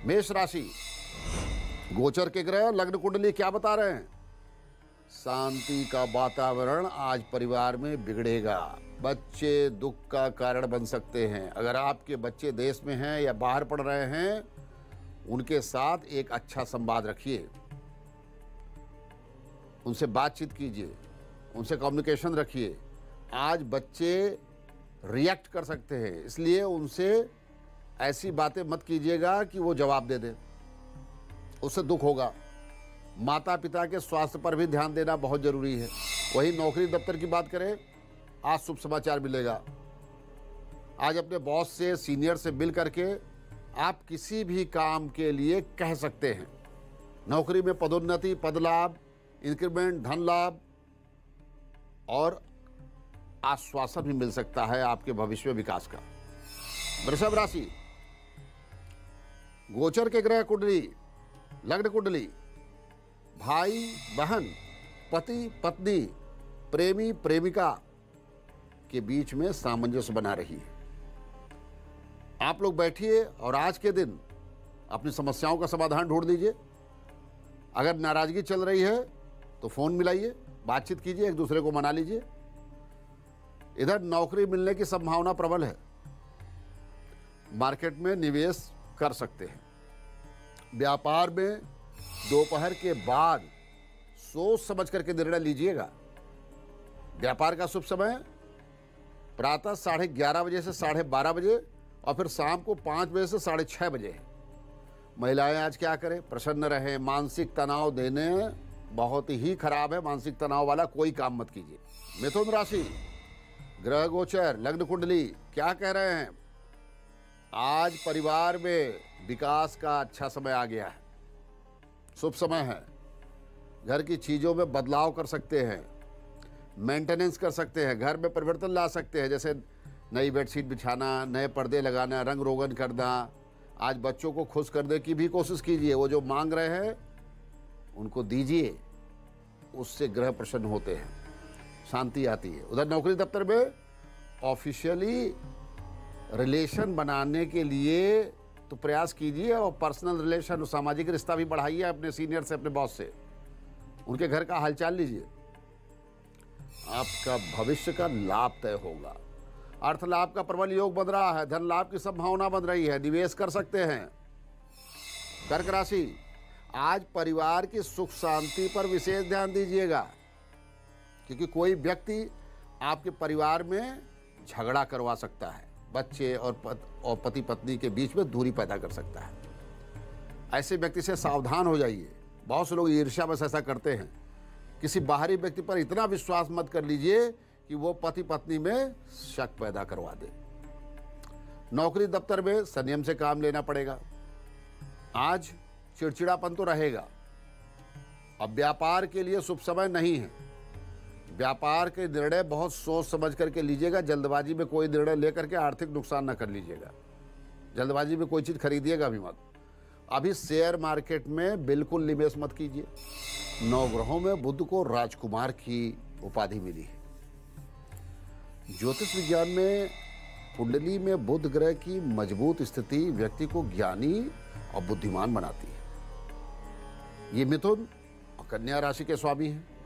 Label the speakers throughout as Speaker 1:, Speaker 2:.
Speaker 1: मेष राशि, गोचर के ग्रह लग्न कुंडली क्या बता रहे हैं? शांति का वातावरण आज परिवार में बिगड़ेगा। बच्चे दुख का कारण बन सकते हैं। अगर आपके बच्चे देश में हैं या बाहर पढ़ रहे हैं, उनके साथ एक अच्छा संवाद रखिए, उनसे बातचीत कीजिए, उनसे कम्युनिकेशन रखिए। आज बच्चे रिएक्ट कर सकते हैं, इसलिए उनसे ऐसी बातें मत कीजिएगा कि वो जवाब दे दें, उससे दुख होगा। माता पिता के स्वास्थ्य पर भी ध्यान देना बहुत जरूरी है। वही नौकरी दफ्तर की बात करें, आज शुभ समाचार मिलेगा। आज अपने बॉस से, सीनियर से मिल करके आप किसी भी काम के लिए कह सकते हैं। नौकरी में पदोन्नति, पद लाभ, इंक्रीमेंट, धन लाभ और आश्वासन भी मिल सकता है आपके भविष्य में विकास का। वृषभ राशि, गोचर के ग्रह कुंडली, लग्न कुंडली, भाई बहन, पति पत्नी, प्रेमी प्रेमिका के बीच में सामंजस्य बना रही है। आप लोग बैठिए और आज के दिन अपनी समस्याओं का समाधान ढूंढ लीजिए। अगर नाराजगी चल रही है तो फोन मिलाइए, बातचीत कीजिए, एक दूसरे को मना लीजिए। इधर नौकरी मिलने की संभावना प्रबल है। मार्केट में निवेश कर सकते हैं। व्यापार में दोपहर के बाद सोच समझ करके निर्णय लीजिएगा। व्यापार का शुभ समय प्रातः 11:30 बजे से 12:30 बजे और फिर शाम को 5 बजे से 6:30 बजे है। महिलाएं आज क्या करें? प्रसन्न रहें। मानसिक तनाव देने बहुत ही खराब है। मानसिक तनाव वाला कोई काम मत कीजिए। मिथुन राशि, ग्रह गोचर लग्न कुंडली क्या कह रहे हैं? आज परिवार में विकास का अच्छा समय आ गया है, शुभ समय है। घर की चीज़ों में बदलाव कर सकते हैं, मेंटेनेंस कर सकते हैं, घर में परिवर्तन ला सकते हैं, जैसे नई बेडशीट बिछाना, नए पर्दे लगाना, रंग रोगन करना। आज बच्चों को खुश करने की भी कोशिश कीजिए। वो जो मांग रहे हैं उनको दीजिए, उससे ग्रह प्रसन्न होते हैं, शांति आती है। उधर नौकरी दफ्तर में ऑफिशियली रिलेशन बनाने के लिए तो प्रयास कीजिए और पर्सनल रिलेशन, सामाजिक रिश्ता भी बढ़ाइए अपने सीनियर से, अपने बॉस से। उनके घर का हालचाल लीजिए। आपका भविष्य का लाभ तय होगा। अर्थ लाभ का प्रबल योग बन रहा है। धन लाभ की संभावना बन रही है। निवेश कर सकते हैं। कर्क राशि, आज परिवार की सुख शांति पर विशेष ध्यान दीजिएगा, क्योंकि कोई व्यक्ति आपके परिवार में झगड़ा करवा सकता है। बच्चे और पति पत्नी के बीच में दूरी पैदा कर सकता है। ऐसे व्यक्ति से सावधान हो जाइए। बहुत से लोग ईर्ष्यावश ऐसा करते हैं। किसी बाहरी व्यक्ति पर इतना विश्वास मत कर लीजिए कि वो पति पत्नी में शक पैदा करवा दे। नौकरी दफ्तर में संयम से काम लेना पड़ेगा। आज चिड़चिड़ापन तो रहेगा। अब व्यापार के लिए शुभ समय नहीं है। व्यापार के निर्णय बहुत सोच समझ करके लीजिएगा। जल्दबाजी में कोई निर्णय लेकर के आर्थिक नुकसान न कर लीजिएगा। जल्दबाजी में कोई चीज़ खरीदिएगा भी मत। अभी शेयर मार्केट में बिल्कुल निवेश मत कीजिए। 9 ग्रहों में बुध को राजकुमार की उपाधि मिली है। ज्योतिष विज्ञान में कुंडली में बुध ग्रह की मजबूत स्थिति व्यक्ति को ज्ञानी और बुद्धिमान बनाती है। ये मिथुन और कन्या राशि के स्वामी हैं।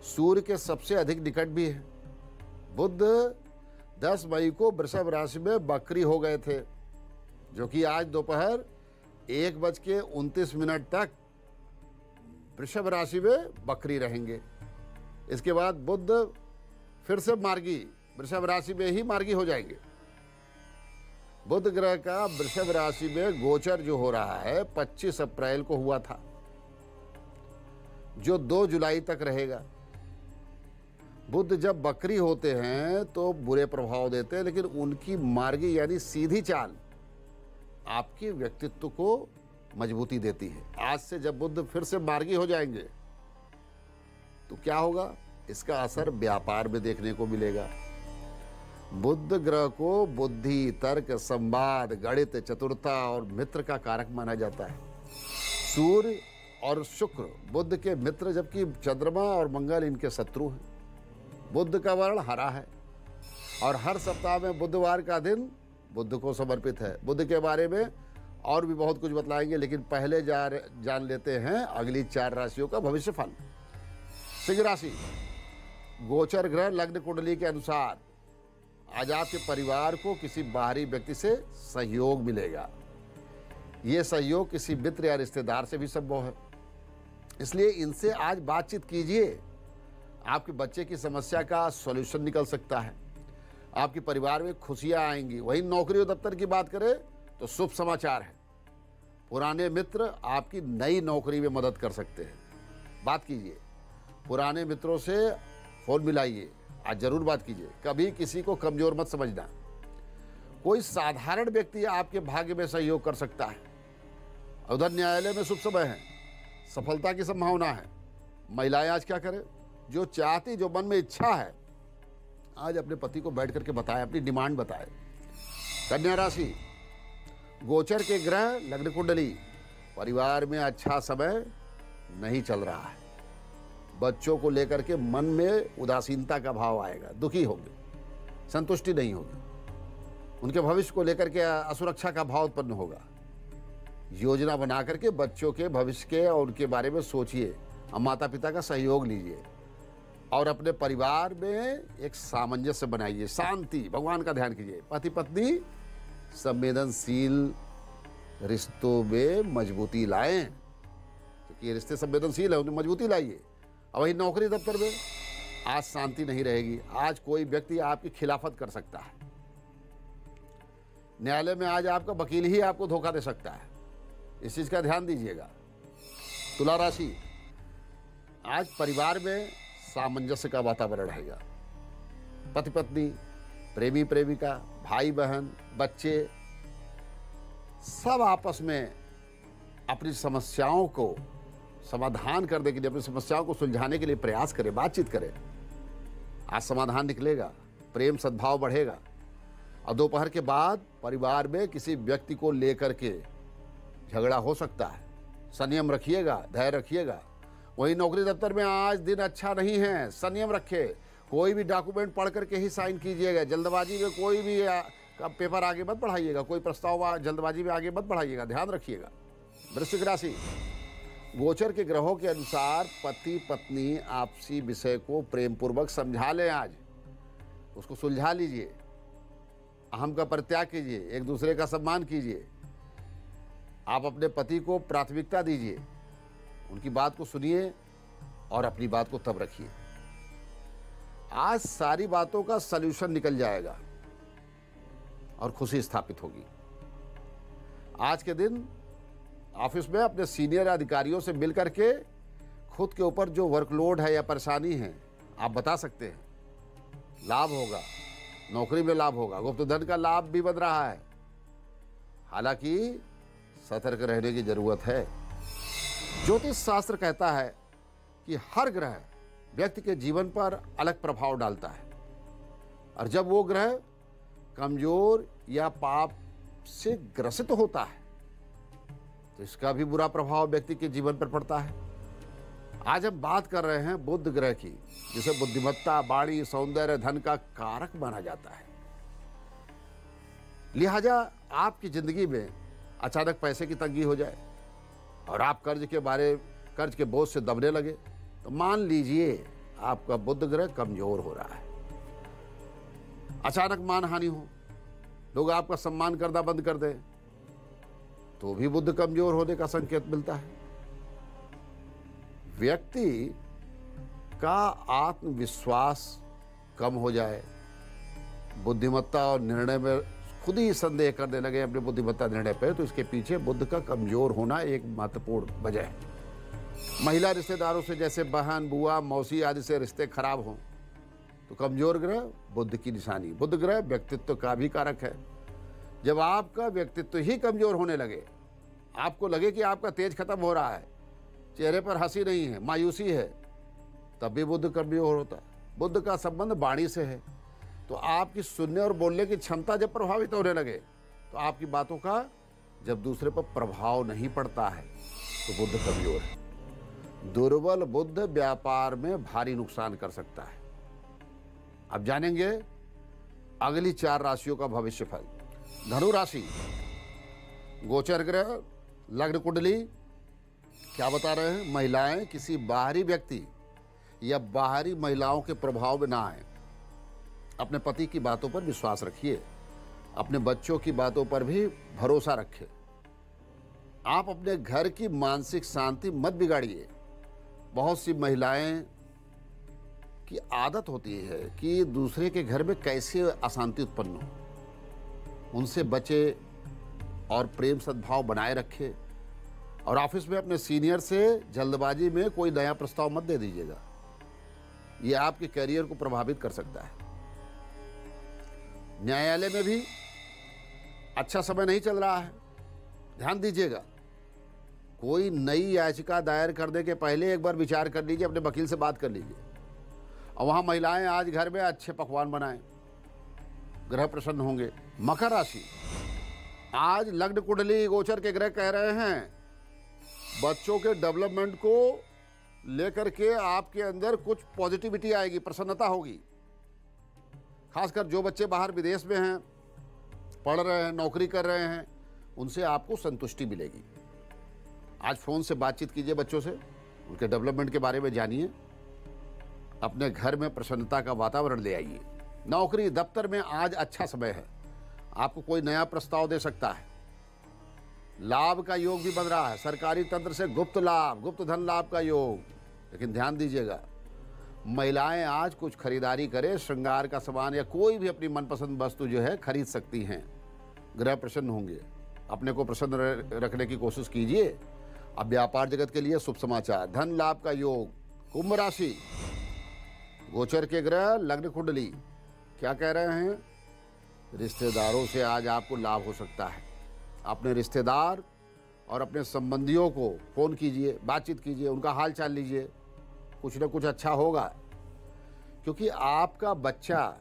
Speaker 1: सूर्य के सबसे अधिक निकट भी है। बुध 10 मई को वृषभ राशि में बकरी हो गए थे, जो कि आज दोपहर 1:29 तक वृषभ राशि में बकरी रहेंगे। इसके बाद बुध फिर से मार्गी, वृषभ राशि में ही मार्गी हो जाएंगे। बुध ग्रह का वृषभ राशि में गोचर जो हो रहा है 25 अप्रैल को हुआ था, जो 2 जुलाई तक रहेगा। बुध जब बकरी होते हैं तो बुरे प्रभाव देते हैं, लेकिन उनकी मार्गी यानी सीधी चाल आपके व्यक्तित्व को मजबूती देती है। आज से जब बुध फिर से मार्गी हो जाएंगे तो क्या होगा? इसका असर व्यापार में देखने को मिलेगा। बुध ग्रह को बुद्धि, तर्क, संवाद, गणित, चतुरता और मित्र का कारक माना जाता है। सूर्य और शुक्र बुध के मित्र, जबकि चंद्रमा और मंगल इनके शत्रु हैं। बुध का वर्ण हरा है और हर सप्ताह में बुधवार का दिन बुध को समर्पित है। बुध के बारे में और भी बहुत कुछ बतलाएंगे, लेकिन पहले जान लेते हैं अगली 4 राशियों का भविष्य फल। सिंह राशि, गोचर ग्रह लग्न कुंडली के अनुसार आज आपके परिवार को किसी बाहरी व्यक्ति से सहयोग मिलेगा। ये सहयोग किसी मित्र या रिश्तेदार से भी संभव है, इसलिए इनसे आज बातचीत कीजिए। आपके बच्चे की समस्या का सॉल्यूशन निकल सकता है। आपके परिवार में खुशियां आएंगी। वहीं नौकरी और दफ्तर की बात करें तो शुभ समाचार है। पुराने मित्र आपकी नई नौकरी में मदद कर सकते हैं। बात कीजिए, पुराने मित्रों से फोन मिलाइए, आज जरूर बात कीजिए। कभी किसी को कमजोर मत समझना। कोई साधारण व्यक्ति आपके भाग्य में सहयोग कर सकता है। उधर न्यायालय में शुभ समय है, सफलता की संभावना है। महिलाएं आज क्या करें, जो चाहती, जो मन में इच्छा है, आज अपने पति को बैठ करके बताए, अपनी डिमांड बताए। कन्या राशि, गोचर के ग्रह लग्न कुंडली, परिवार में अच्छा समय नहीं चल रहा है। बच्चों को लेकर के मन में उदासीनता का भाव आएगा, दुखी होंगे, संतुष्टि नहीं होगी। उनके भविष्य को लेकर के असुरक्षा का भाव उत्पन्न होगा। योजना बना करके बच्चों के भविष्य के और उनके बारे में सोचिए और माता पिता का सहयोग लीजिए और अपने परिवार में एक सामंजस्य बनाइए, शांति, भगवान का ध्यान कीजिए। पति पत्नी संवेदनशील रिश्तों में मजबूती लाएं, क्योंकि ये रिश्ते संवेदनशील है, उन्हें मजबूती लाइए। और वही नौकरी दफ्तर में आज शांति नहीं रहेगी। आज कोई व्यक्ति आपकी खिलाफत कर सकता है। न्यायालय में आज आपका वकील ही आपको धोखा दे सकता है, इस चीज का ध्यान दीजिएगा। तुला राशि, आज परिवार में सामंजस्य का वातावरण रहेगा। पति पत्नी, प्रेमी प्रेमिका, भाई बहन, बच्चे सब आपस में अपनी समस्याओं को समाधान करने के लिए, अपनी समस्याओं को सुलझाने के लिए प्रयास करें, बातचीत करें। आज समाधान निकलेगा, प्रेम सद्भाव बढ़ेगा। और दोपहर के बाद परिवार में किसी व्यक्ति को लेकर के झगड़ा हो सकता है। संयम रखिएगा, धैर्य रखिएगा। वही नौकरी दफ्तर में आज दिन अच्छा नहीं है, संयम रखे। कोई भी डॉक्यूमेंट पढ़ करके ही साइन कीजिएगा। जल्दबाजी में कोई भी पेपर आगे मत बढ़ाइएगा, कोई प्रस्ताव जल्दबाजी में आगे मत बढ़ाइएगा, ध्यान रखिएगा। वृश्चिक राशि, गोचर के ग्रहों के अनुसार पति पत्नी आपसी विषय को प्रेम पूर्वक समझा लें। आज उसको सुलझा लीजिए, अहम का परित्याग कीजिए, एक दूसरे का सम्मान कीजिए। आप अपने पति को प्राथमिकता दीजिए, उनकी बात को सुनिए और अपनी बात को तब रखिए। आज सारी बातों का सल्यूशन निकल जाएगा और खुशी स्थापित होगी। आज के दिन ऑफिस में अपने सीनियर अधिकारियों से मिलकर के खुद के ऊपर जो वर्कलोड है या परेशानी है आप बता सकते हैं। लाभ होगा, नौकरी में लाभ होगा, गुप्त धन का लाभ भी बन रहा है। हालांकि सतर्क रहने की जरूरत है। ज्योतिष शास्त्र कहता है कि हर ग्रह व्यक्ति के जीवन पर अलग प्रभाव डालता है, और जब वो ग्रह कमजोर या पाप से ग्रसित होता है तो इसका भी बुरा प्रभाव व्यक्ति के जीवन पर पड़ता है। आज हम बात कर रहे हैं बुध ग्रह की, जिसे बुद्धिमत्ता, वाणी, सौंदर्य, धन का कारक माना जाता है। लिहाजा आपकी जिंदगी में अचानक पैसे की तंगी हो जाए और आप कर्ज के बोझ से दबने लगे, तो मान लीजिए आपका बुध ग्रह कमजोर हो रहा है। अचानक मानहानि हो, लोग आपका सम्मान करना बंद कर दें, तो भी बुध कमजोर होने का संकेत मिलता है। व्यक्ति का आत्मविश्वास कम हो जाए, बुद्धिमत्ता और निर्णय में खुद ही संदेह करने लगे अपनी बुद्धिमत्ता निर्णय पर, तो इसके पीछे बुध का कमजोर होना एक महत्वपूर्ण वजह है। महिला रिश्तेदारों से, जैसे बहन, बुआ, मौसी आदि से रिश्ते खराब हों तो कमजोर ग्रह बुध की निशानी। बुध ग्रह व्यक्तित्व का भी कारक है। जब आपका व्यक्तित्व ही कमजोर होने लगे, आपको लगे कि आपका तेज खत्म हो रहा है, चेहरे पर हंसी नहीं है, मायूसी है, तब भी बुध कमजोर होता है। बुध का संबंध वाणी से है, तो आपकी सुनने और बोलने की क्षमता जब प्रभावित होने लगे तो आपकी बातों का जब दूसरे पर प्रभाव नहीं पड़ता है तो बुध कमजोर है। दुर्बल बुध व्यापार में भारी नुकसान कर सकता है। अब जानेंगे अगली 4 राशियों का भविष्य फल। धनु राशि, गोचर ग्रह लग्न कुंडली क्या बता रहे हैं? महिलाएं किसी बाहरी व्यक्ति या बाहरी महिलाओं के प्रभाव में ना आए। अपने पति की बातों पर विश्वास रखिए, अपने बच्चों की बातों पर भी भरोसा रखें। आप अपने घर की मानसिक शांति मत बिगाड़िए। बहुत सी महिलाएं की आदत होती है कि दूसरे के घर में कैसे अशांति उत्पन्न हो, उनसे बचे और प्रेम सद्भाव बनाए रखे। और ऑफिस में अपने सीनियर से जल्दबाजी में कोई नया प्रस्ताव मत दे दीजिएगा, ये आपके करियर को प्रभावित कर सकता है। न्यायालय में भी अच्छा समय नहीं चल रहा है, ध्यान दीजिएगा। कोई नई याचिका दायर करने के पहले एक बार विचार कर लीजिए, अपने वकील से बात कर लीजिए। और वहाँ महिलाएं आज घर में अच्छे पकवान बनाएं, ग्रह प्रसन्न होंगे। मकर राशि, आज लग्न कुंडली गोचर के ग्रह कह रहे हैं बच्चों के डेवलपमेंट को लेकर के आपके अंदर कुछ पॉजिटिविटी आएगी, प्रसन्नता होगी। खासकर जो बच्चे बाहर विदेश में हैं, पढ़ रहे हैं, नौकरी कर रहे हैं, उनसे आपको संतुष्टि मिलेगी। आज फ़ोन से बातचीत कीजिए बच्चों से, उनके डेवलपमेंट के बारे में जानिए। अपने घर में प्रसन्नता का वातावरण ले आइए। नौकरी दफ्तर में आज अच्छा समय है, आपको कोई नया प्रस्ताव दे सकता है। लाभ का योग भी बन रहा है, सरकारी तंत्र से गुप्त लाभ, गुप्त धन लाभ का योग। लेकिन ध्यान दीजिएगा, महिलाएं आज कुछ खरीदारी करें, श्रृंगार का सामान या कोई भी अपनी मनपसंद वस्तु जो है खरीद सकती हैं। ग्रह प्रसन्न होंगे, अपने को प्रसन्न रखने की कोशिश कीजिए। अब व्यापार जगत के लिए शुभ समाचार, धन लाभ का योग। कुंभ राशि, गोचर के ग्रह लग्न कुंडली क्या कह रहे हैं? रिश्तेदारों से आज आपको लाभ हो सकता है। अपने रिश्तेदार और अपने संबंधियों को फ़ोन कीजिए, बातचीत कीजिए, उनका हाल चाल लीजिए, कुछ न कुछ अच्छा होगा। क्योंकि आपका बच्चा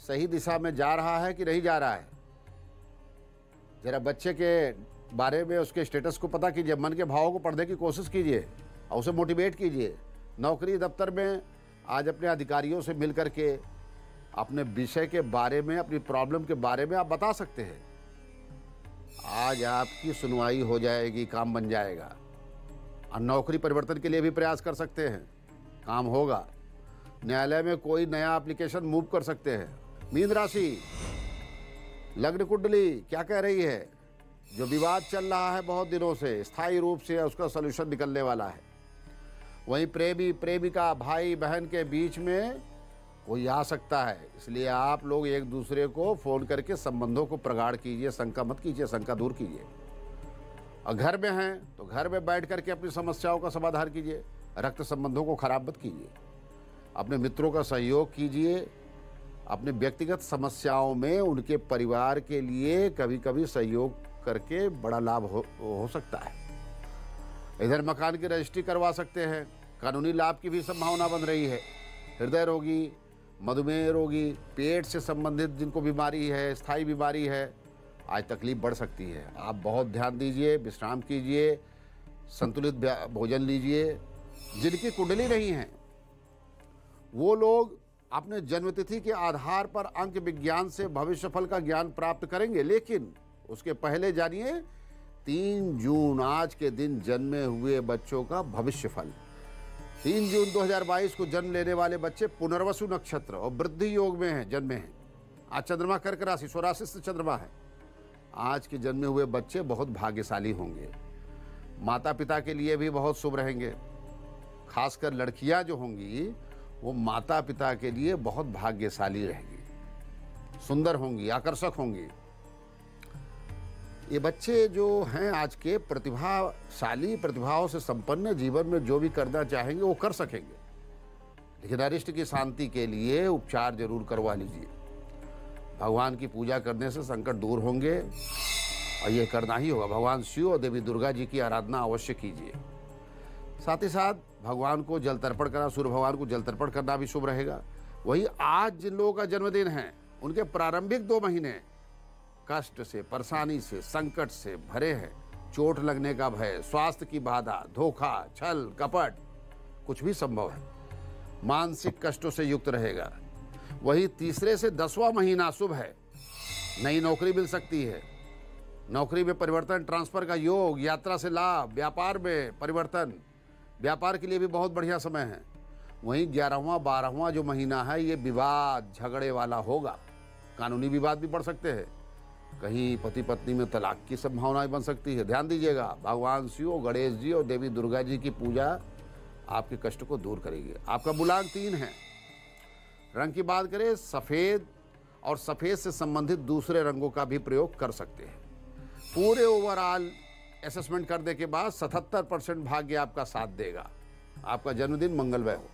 Speaker 1: सही दिशा में जा रहा है कि नहीं जा रहा है, जरा बच्चे के बारे में, उसके स्टेटस को पता कीजिए, मन के भावों को पढ़ने की कोशिश कीजिए और उसे मोटिवेट कीजिए। नौकरी दफ्तर में आज अपने अधिकारियों से मिल करके अपने विषय के बारे में, अपनी प्रॉब्लम के बारे में आप बता सकते हैं। आज आपकी सुनवाई हो जाएगी, काम बन जाएगा। और नौकरी परिवर्तन के लिए भी प्रयास कर सकते हैं, काम होगा। न्यायालय में कोई नया एप्लीकेशन मूव कर सकते हैं। मीन राशि, लग्न कुंडली क्या कह रही है? जो विवाद चल रहा है बहुत दिनों से, स्थायी रूप से उसका सलूशन निकलने वाला है। वहीं प्रेमी प्रेमिका, भाई बहन के बीच में कोई आ सकता है, इसलिए आप लोग एक दूसरे को फ़ोन करके संबंधों को प्रगाढ़ कीजिए, शंका मत कीजिए, शंका दूर कीजिए। और घर में हैं तो घर में बैठ करके अपनी समस्याओं का समाधान कीजिए, रक्त संबंधों को खराब मत कीजिए। अपने मित्रों का सहयोग कीजिए। अपने व्यक्तिगत समस्याओं में उनके परिवार के लिए कभी कभी सहयोग करके बड़ा लाभ हो सकता है। इधर मकान की रजिस्ट्री करवा सकते हैं, कानूनी लाभ की भी संभावना बन रही है। हृदय रोगी, मधुमेह रोगी, पेट से संबंधित जिनको बीमारी है, स्थायी बीमारी है, आज तकलीफ बढ़ सकती है। आप बहुत ध्यान दीजिए, विश्राम कीजिए, संतुलित भोजन लीजिए। जिनकी कुंडली नहीं है वो लोग अपने जन्मतिथि के आधार पर अंक विज्ञान से भविष्यफल का ज्ञान प्राप्त करेंगे। लेकिन उसके पहले जानिए 3 जून आज के दिन जन्मे हुए बच्चों का भविष्यफल। 3 जून 2022 को जन्म लेने वाले बच्चे पुनर्वसु नक्षत्र और वृद्धि योग में हैं, जन्मे हैं। आज चंद्रमा कर्क राशि, स्वराशिस्त चंद्रमा है। आज के जन्मे हुए बच्चे बहुत भाग्यशाली होंगे। माता पिता के लिए भी बहुत शुभ रहेंगे। खासकर लड़कियां जो होंगी वो माता पिता के लिए बहुत भाग्यशाली रहेंगी, सुंदर होंगी, आकर्षक होंगी। ये बच्चे जो हैं आज के प्रतिभाशाली, प्रतिभाओं से संपन्न, जीवन में जो भी करना चाहेंगे वो कर सकेंगे। लेकिन अरिष्ट की शांति के लिए उपचार जरूर करवा लीजिए। भगवान की पूजा करने से संकट दूर होंगे और ये करना ही होगा। भगवान शिव और देवी दुर्गा जी की आराधना अवश्य कीजिए। साथ ही साथ भगवान को जल तर्पण करना, सूर्य भगवान को जल तर्पण करना भी शुभ रहेगा। वही आज जिन लोगों का जन्मदिन है उनके प्रारंभिक 2 महीने कष्ट से, परेशानी से, संकट से भरे हैं। चोट लगने का भय, स्वास्थ्य की बाधा, धोखा, छल कपट कुछ भी संभव है। मानसिक कष्टों से युक्त रहेगा। वही तीसरे से 10वां महीना शुभ है। नई नौकरी मिल सकती है, नौकरी में परिवर्तन, ट्रांसफर का योग, यात्रा से लाभ, व्यापार में परिवर्तन, व्यापार के लिए भी बहुत बढ़िया समय है। वहीं 11वां 12वां जो महीना है ये विवाद झगड़े वाला होगा। कानूनी विवाद भी बढ़ सकते हैं, कहीं पति पत्नी में तलाक की संभावनाएं बन सकती है। ध्यान दीजिएगा, भगवान शिव, गणेश जी और देवी दुर्गा जी की पूजा आपके कष्ट को दूर करेगी। आपका बुलान 3 है। रंग की बात करें, सफ़ेद और सफ़ेद से संबंधित दूसरे रंगों का भी प्रयोग कर सकते हैं। पूरे ओवरऑल असेसमेंट करने के बाद 77% भाग्य आपका साथ देगा। आपका जन्मदिन मंगलमय हो।